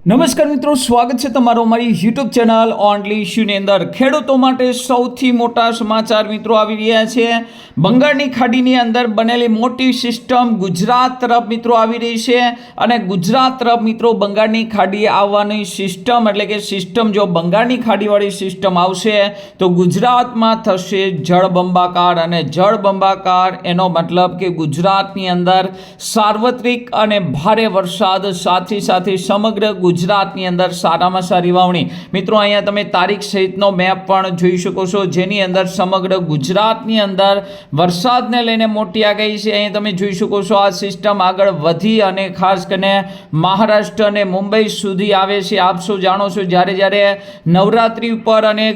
નમસ્કાર મિત્રો, સ્વાગત છે તમારો અમારી યુટ્યુબ ચેનલ ઓનલી ઇશ્યુની અંદર। ખેડૂતો માટે સૌથી મોટા સમાચાર મિત્રો આવી રહ્યા છે। બંગાળની ખાડીની અંદર બનેલી મોટી સિસ્ટમ ગુજરાત તરફ મિત્રો આવી રહી છે અને ગુજરાત તરફ મિત્રો બંગાળની ખાડી આવવાની સિસ્ટમ એટલે કે સિસ્ટમ જો બંગાળની ખાડીવાળી સિસ્ટમ આવશે તો ગુજરાતમાં થશે જળબંબાકાર અને જળબંબાકાર એનો મતલબ કે ગુજરાતની અંદર સાર્વત્રિક અને ભારે વરસાદ સાથે સમગ્ર ગુજરાતની અંદર સારામાં સારી વાવણી। મિત્રો અહીંયા તમે તારીખ સહિતનો મેપ પણ જોઈ શકો છો, જેની અંદર સમગ્ર ગુજરાતની અંદર વરસાદને લઈને મોટી આગાહી છે। અહીં તમે જોઈ શકો છો આ સિસ્ટમ આગળ વધી અને ખાસ કરીને મહારાષ્ટ્ર અને મુંબઈ સુધી આવે છે। આપ સૌ જાણો છો જ્યારે નવરાત્રી ઉપર અને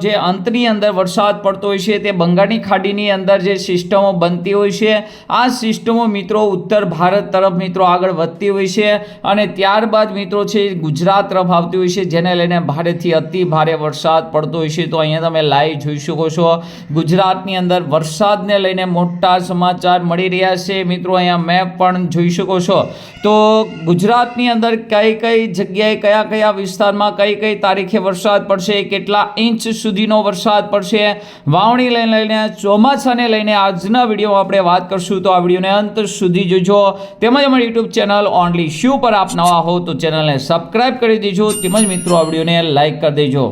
જે અંતની અંદર વરસાદ પડતો હોય છે તે બંગાળની ખાડીની અંદર જે સિસ્ટમો બનતી હોય છે આ સિસ્ટમો મિત્રો ઉત્તર ભારત તરફ મિત્રો આગળ વધતી હોય છે અને ત્યારબાદ મિત્રો છે ગુજરાત તરફ આવતી હોય છે, જેને લઈને ભારેથી અતિ ભારે વરસાદ પડતો હોય છે। તો અહીંયા તમે લાઈવ જોઈ શકો છો ગુજરાતની અંદર વરસાદને લઈને મોટા સમાચાર મળી રહ્યા છે। મિત્રો અહીંયા મેપ પણ જોઈ શકો છો। તો ગુજરાતની અંદર કઈ જગ્યાએ કયા વિસ્તારમાં કઈ તારીખે વરસાદ પડશે, કેટલા ઇંચ સુધીનો વરસાદ પડશે, વાવણી લઈને ચોમાસાને લઈને આજના વિડીયોમાં આપણે વાત કરશું। તો આ વિડીયોને અંત સુધી જોજો, તેમજ અમારી યુટ્યુબ ચેનલ ઓનલી ઇશ્યુ પર આપ નવા હો તો ચેનલને સબસ્ક્રાઇબ કરી દેજો, તેમજ મિત્રો આ વિડીયોને લાઈક કરી દેજો।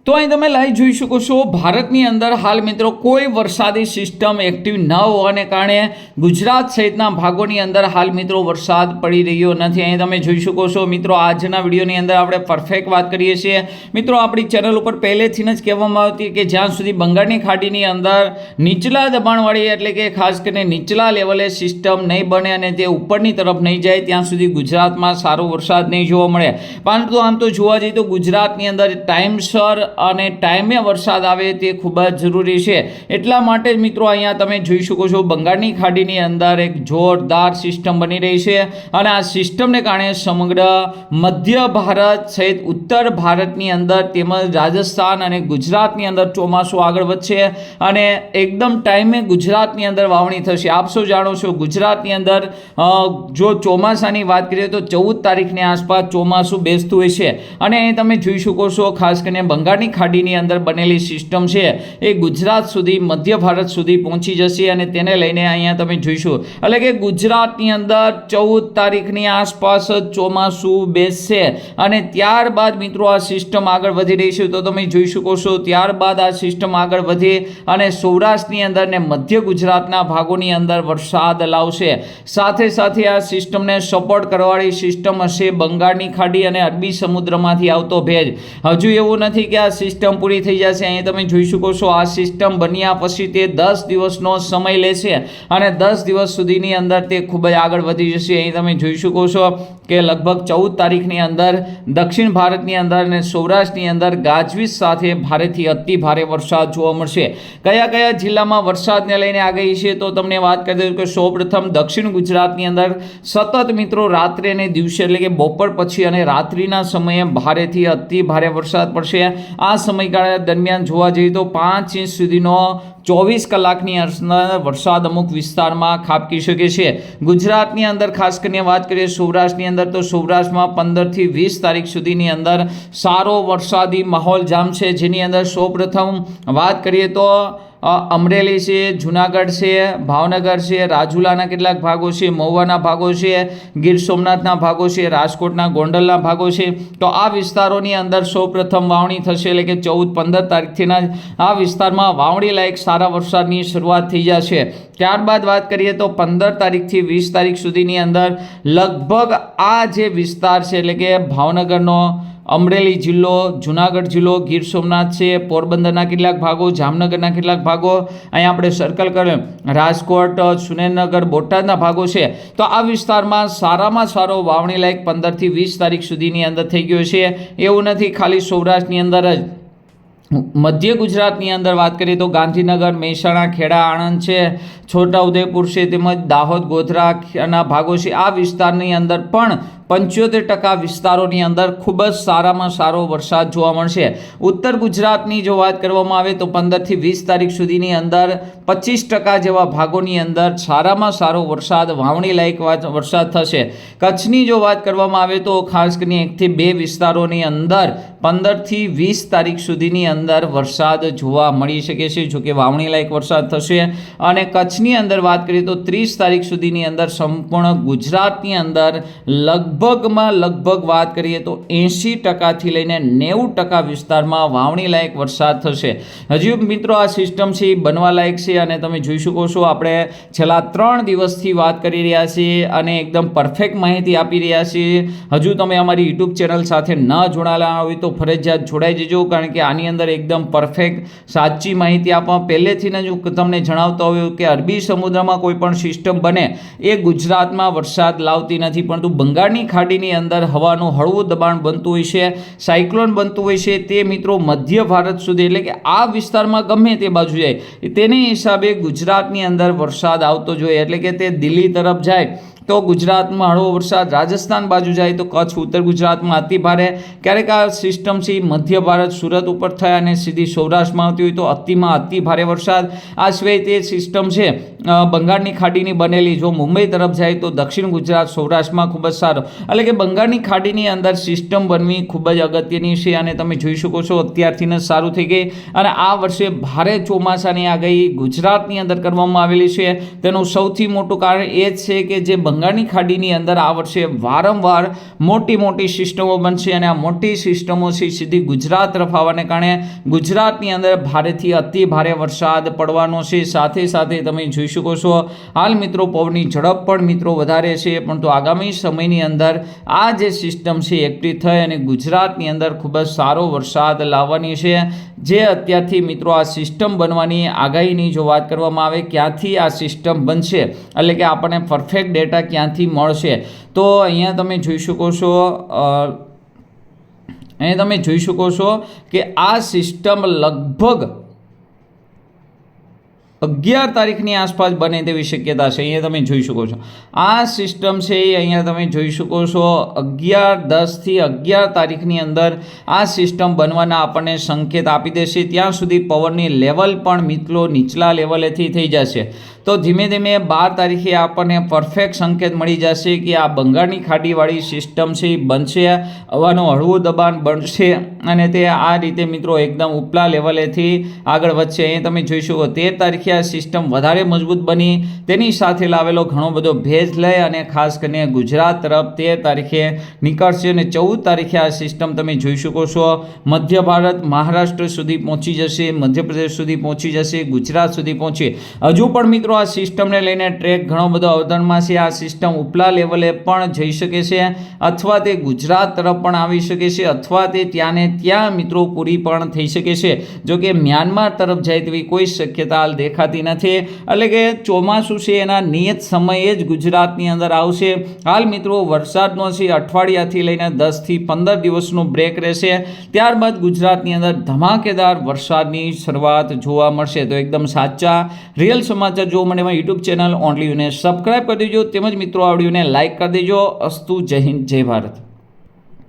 તો અહીં તમે લાઈવ જોઈ શકો છો ભારતની અંદર હાલ મિત્રો કોઈ વરસાદી સિસ્ટમ એક્ટિવ ન હોવાને કારણે ગુજરાત સહિતના ભાગોની અંદર હાલ મિત્રો વરસાદ પડી રહ્યો નથી। અહીં તમે જોઈ શકો છો મિત્રો આજના વિડીયોની અંદર આપણે પરફેક્ટ વાત કરીએ છીએ। મિત્રો આપણી ચેનલ ઉપર પહેલેથી જ કહેવામાં આવતી કે જ્યાં સુધી બંગાળની ખાડીની અંદર નીચલા દબાણવાળી એટલે કે ખાસ કરીને નીચલા લેવલે સિસ્ટમ નહીં બને અને તે ઉપરની તરફ નહીં જાય ત્યાં સુધી ગુજરાતમાં સારો વરસાદ નહીં જોવા મળે। પરંતુ આમ તો જોવા જઈએ તો ગુજરાતની અંદર ટાઈમસર અને ટાઈમે વરસાદ આવે તે ખૂબ જ જરૂરી છે। એટલા માટે જ મિત્રો અહીંયા તમે જોઈ શકો છો બંગાળની ખાડીની અંદર એક જોરદાર સિસ્ટમ બની રહી છે અને આ સિસ્ટમને કારણે સમગ્ર મધ્ય ભારત સહિત ઉત્તર ભારતની અંદર તેમજ રાજસ્થાન અને ગુજરાતની અંદર ચોમાસું આગળ વધશે અને એકદમ ટાઈમે ગુજરાતની અંદર વાવણી થશે। આપ સૌ જાણો છો ગુજરાતની અંદર જો ચોમાસાની વાત કરીએ તો 14 તારીખની આસપાસ ચોમાસું બેસતું હોય છે અને અહીં તમે જોઈ શકો છો ખાસ કરીને બંગાળની ખાડીની અંદર બનેલી સિસ્ટમ છે એ ગુજરાત સુધી મધ્ય ભારત સુધી પહોંચી જશે અને તેને લઈને અહીંયા તમે જોઈશું એટલે કે ગુજરાતની અંદર 14 તારીખની આસપાસ ચોમાસું બેસશે અને ત્યારબાદ મિત્રો આ સિસ્ટમ આગળ વધી રહી છે। તો તમે જોઈ શકો છો ત્યારબાદ આ સિસ્ટમ આગળ વધી અને સૌરાષ્ટ્રની અંદર ને મધ્ય ગુજરાતના ભાગોની અંદર વરસાદ લાવશે। સાથે આ સિસ્ટમને સપોર્ટ કરવાવાળી સિસ્ટમ હશે બંગાળની ખાડી અને અરબી સમુદ્રમાંથી આવતો ભેજ। હજુ એવું નથી કે આ સિસ્ટમ પૂરી થઈ જશે। અહીં તમે જોઈ શકો છો આ સિસ્ટમ બન્યા પછી તે 10 દિવસનો સમય લેશે અને 10 દિવસ સુધીની અંદર તે ખૂબ જ આગળ વધી જશે। અહીં તમે જોઈ શકો છો કે લગભગ 14 તારીખની અંદર દક્ષિણ ભારતની અંદર અને સૌરાષ્ટ્રની અંદર ગાજવીજ સાથે ભારેથી અતિ ભારે વરસાદ જોવા મળશે। કયા જિલ્લામાં વરસાદને લઈને આગાહી છે તો તમને વાત કરી દઉં કે સૌપ્રથમ દક્ષિણ ગુજરાતની અંદર સતત મિત્રો રાત્રે અને દિવસે એટલે કે બપોર પછી અને રાત્રિના સમયે ભારેથી અતિ ભારે વરસાદ પડશે। આ સમયગાળા દરમિયાન જોવા જઈએ તો 5 ઇંચ સુધીનો 24 કલાકની અંદર વરસાદ અમુક વિસ્તારમાં ખાબકી શકે છે। ગુજરાતની અંદર ખાસ કરીને વાત કરીએ સૌરાષ્ટ્રની અંદર તો સૌરાષ્ટ્રમાં 15 થી 20 તારીખ સુધીની અંદર સારો વરસાદી માહોલ જામશે, જેની અંદર સૌપ્રથમ વાત કરીએ તો અમરેલી છે, જુનાગઢ છે, ભાવનગર છે, રાજુલાના કેટલાક ભાગો છે, મહુવાના ભાગો છે, ગીર સોમનાથના ભાગો છે, રાજકોટના ગોંડલના ભાગો છે। તો આ વિસ્તારોની અંદર સૌપ્રથમ વાવણી થશે એટલે કે 14-15 તારીખથીના આ વિસ્તારમાં વાવણી લાયક સારા વરસાદની શરૂઆત થઈ જશે। ત્યારબાદ વાત કરીએ તો 15 તારીખથી 20 તારીખ સુધીની અંદર લગભગ આ જે વિસ્તાર છે એટલે કે ભાવનગરનો અમરેલી જિલ્લો, જુનાગઢ જિલ્લો, ગીર સોમનાથ છે, પોરબંદરના કેટલાક ભાગો, જામનગરના કેટલાક ભાગો, અહીંયા આપણે સર્કલ કર્યું રાજકોટ, સુરેન્દ્રનગર, બોટાદના ભાગો છે। તો આ વિસ્તારમાં સારામાં સારો વાવણી લાયક 15 થી 20 તારીખ સુધીની અંદર થઈ ગયો છે। એવું નથી ખાલી સૌરાષ્ટ્રની અંદર જ, મધ્ય ગુજરાતની અંદર વાત કરીએ તો ગાંધીનગર, મહેસાણા, ખેડા, આણંદ છે, છોટાઉદેપુર છે, તેમજ દાહોદ, ગોધરાના ભાગો છે। આ વિસ્તારની અંદર પણ 75% વિસ્તારોની અંદર ખૂબ જ સારામાં સારો વરસાદ જોવા મળશે. ઉત્તર ગુજરાતની જો વાત કરવામાં આવે તો 15 થી 20 તારીખ સુધીની અંદર 25% જેવા ભાગોની અંદર સારામાં સારો વરસાદ, વાવણી લાયક વરસાદ થશે. કચ્છની જો વાત કરવામાં આવે તો ખાસ કરીને 1 થી 2 વિસ્તારોની અંદર 15 થી 20 તારીખ સુધીની અંદર વરસાદ જોવા મળી શકે છે, જો કે વાવણી લાયક વરસાદ થશે. અને કચ્છની અંદર વાત કરીએ તો 30 તારીખ સુધીની અંદર સંપૂર્ણ ગુજરાતની અંદર લગભગ વાત કરીએ તો 80% થી લઈને 90% વિસ્તારમાં વાવણી લાયક વરસાદ થશે. હજુ મિત્રો આ સિસ્ટમ છે એ બનવા લાયક છે અને તમે જોઈ શકો છો આપણે છેલ્લા 3 દિવસથી વાત કરી રહ્યા છીએ અને એકદમ પરફેક્ટ માહિતી આપી રહ્યા છીએ. હજુ તમે અમારી યુટ્યુબ ચેનલ સાથે ન જોડાયેલા હોય તો ફરજિયાત જોડાઈ જજો, કારણ કે આની અંદર એકદમ પરફેક્ટ સાચી માહિતી આપવા પહેલેથી જ તમને જણાવતો હોય કે અરબી સમુદ્રમાં કોઈ પણ સિસ્ટમ બને એ ગુજરાતમાં વરસાદ લાવતી નથી, પરંતુ બંગાળની ખાડીની અંદર હવાનું હળવું દબાણ બનતું હોય છે, સાયક્લોન બનતું હોય છે. તે મિત્રો મધ્ય ભારત સુધી એટલે કે આ વિસ્તારમાં ગમે તે બાજુ જાય તેની હિસાબે ગુજરાતની અંદર વરસાદ આવતો જોઈએ. એટલે કે તે દિલ્હી તરફ જાય તો ગુજરાતમાં હળવો વરસાદ, રાજસ્થાન બાજુ જાય તો કચ્છ, ઉત્તર ગુજરાતમાં અતિ ભારે, ક્યારેક આ સિસ્ટમ છે મધ્ય ભારત સુરત ઉપર થાય અને સીધી સૌરાષ્ટ્રમાં આવતી હોય તો અતિમાં અતિ ભારે વરસાદ. આ સિવાય તે સિસ્ટમ છે બંગાળની ખાડીની બનેલી જો મુંબઈ તરફ જાય તો દક્ષિણ ગુજરાત, સૌરાષ્ટ્રમાં ખૂબ જ સારો. એટલે કે બંગાળની ખાડીની અંદર સિસ્ટમ બનવી ખૂબ જ અગત્યની છે અને તમે જોઈ શકો છો અત્યારથી જ સારું થઈ ગઈ. અને આ વર્ષે ભારે ચોમાસાની આગાહી ગુજરાતની અંદર કરવામાં આવેલી છે. તેનું સૌથી મોટું કારણ એ જ છે કે જે બંગાળની ખાડીની અંદર આ વર્ષે વારંવાર મોટી સિસ્ટમો બનશે અને આ મોટી સિસ્ટમો છે સીધી ગુજરાત તરફ આવવાને કારણે ગુજરાતની અંદર ભારેથી અતિ ભારે વરસાદ પડવાનો છે. સાથે તમે જોઈ શકો છો હાલ મિત્રો પવનની ઝડપ પણ મિત્રો વધારે છે, પરંતુ આગામી સમયની અંદર આ જે સિસ્ટમ છે એક્ટિવ થઈ અને ગુજરાતની અંદર ખૂબ જ સારો વરસાદ લાવવાની છે. જે અત્યારથી મિત્રો આ સિસ્ટમ બનવાની આગાહીની જો વાત કરવામાં આવે ક્યાંથી આ સિસ્ટમ બનશે એટલે કે આપણને પરફેક્ટ ડેટા ક્યાંથી મળશે તો અહીંયા તમે જોઈ શકો છો કે આ સિસ્ટમ લગભગ 11 તારીખની આસપાસ બને તેવી શક્યતા છે. અહીંયા તમે જોઈ શકો છો આ સિસ્ટમ છે અહીંયા તમે જોઈ શકો છો 10 થી 11 તારીખની અંદર આ સિસ્ટમ બનવાના આપણને સંકેત આપી દેશે. ત્યાં સુધી પવનની લેવલ પણ મિત્રો નીચલા લેવલેથી થઈ જશે. તો ધીમે 12 તારીખે આપણને પરફેક્ટ સંકેત મળી જશે કે આ બંગાળની ખાડીવાળી સિસ્ટમ છે એ બનશે, હવાનું હળવું દબાણ બનશે અને તે આ રીતે મિત્રો એકદમ ઉપલા લેવલેથી આગળ વધશે. અહીં તમે જોઈ શકો 13 તારીખે આ સિસ્ટમ વધારે મજબૂત બની, તેની સાથે લાવેલો ઘણો બધો ભેજ લઈ અને ખાસ કરીને ગુજરાત તરફ 13 તારીખે નીકળશે અને 14 તારીખે આ સિસ્ટમ તમે જોઈ શકો છો મધ્ય ભારત, મહારાષ્ટ્ર સુધી પહોંચી જશે, મધ્યપ્રદેશ સુધી પહોંચી જશે, ગુજરાત સુધી પહોંચે. હજુ પણ મિત્રો આ સિસ્ટમને લઈને ટ્રેક ઘણો બધો અવતરણમાં છે. આ સિસ્ટમ ઉપલા લેવલે પણ જઈ શકે છે અથવા તે ગુજરાત તરફ પણ આવી શકે છે અથવા તે ત્યાં મિત્રો પૂરી પણ થઈ શકે છે. જો કે મ્યાનમાર તરફ જાય તેવી કોઈ શક્યતા હાલ દેખાતી નથી. એટલે કે ચોમાસું છે એના નિયત સમયે જ ગુજરાતની અંદર આવશે. હાલ મિત્રો વરસાદનો છે અઠવાડિયાથી લઈને 10 થી 15 દિવસનો બ્રેક રહેશે. ત્યારબાદ ગુજરાતની અંદર ધમાકેદાર વરસાદની શરૂઆત જોવા મળશે. તો એકદમ સાચા રિયલ સમાચાર જોવા માટે મારી યુટ્યુબ ચેનલ ઓનલી યુને સબસ્ક્રાઈબ કરી દેજો, તેમજ મિત્રો આ વિડીયોને લાઇક કરી દેજો. અસ્તુ, જય હિન્દ, જય ભારત.